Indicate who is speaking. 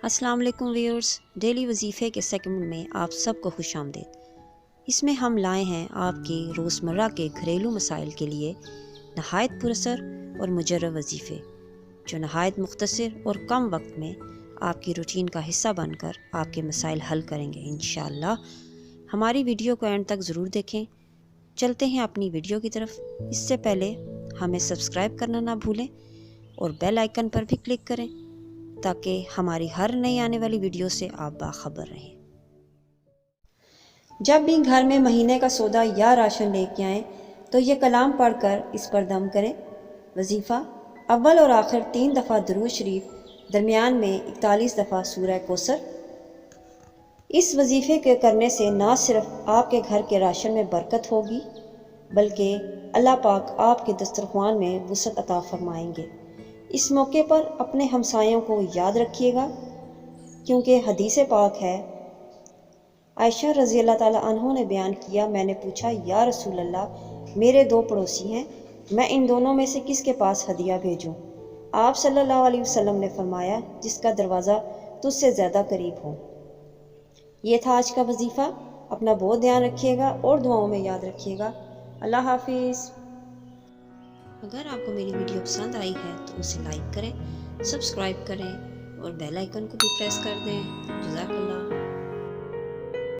Speaker 1: السلام علیکم viewers, daily وظیفے کے سیگمنٹ میں آپ سب کو خوش آمدید۔ اس میں ہم لائے ہیں آپ کے روزمرہ کے گھریلو مسائل کے لیے نہایت پراثر اور مجرب وظیفے، جو نہایت مختصر اور کم وقت میں آپ کی روٹین کا حصہ بن کر آپ کے مسائل حل کریں گے انشاءاللہ۔ ہماری ویڈیو کو اینڈ تک ضرور دیکھیں۔ چلتے ہیں اپنی ویڈیو کی طرف۔ اس سے پہلے ہمیں سبسکرائب کرنا نہ بھولیں اور بیل آئیکن پر بھی کلک کریں تاکہ ہماری ہر نئی آنے والی ویڈیو سے آپ باخبر رہیں۔ جب بھی گھر میں مہینے کا سودا یا راشن لے کے آئیں تو یہ کلام پڑھ کر اس پر دم کریں۔ وظیفہ: اول اور آخر 3 دفعہ درود شریف، درمیان میں 41 دفعہ سورہ کوثر۔ اس وظیفے کے کرنے سے نہ صرف آپ کے گھر کے راشن میں برکت ہوگی بلکہ اللہ پاک آپ کے دسترخوان میں وسعت عطا فرمائیں گے۔ اس موقع پر اپنے ہمسایوں کو یاد رکھیے گا، کیونکہ حدیث پاک ہے، عائشہ رضی اللہ تعالیٰ عنہ نے بیان کیا، میں نے پوچھا یا رسول اللہ، میرے 2 پڑوسی ہیں، میں ان دونوں میں سے کس کے پاس ہدیہ بھیجوں؟ آپ صلی اللہ علیہ وسلم نے فرمایا، جس کا دروازہ تجھ سے زیادہ قریب ہو۔ یہ تھا آج کا وظیفہ۔ اپنا بہت دھیان رکھیے گا اور دعاؤں میں یاد رکھیے گا۔ اللہ حافظ۔ اگر آپ کو میری ویڈیو پسند آئی ہے تو اسے لائک کریں، سبسکرائب کریں اور بیل آئیکن کو بھی پریس کر دیں۔ جزاک اللہ۔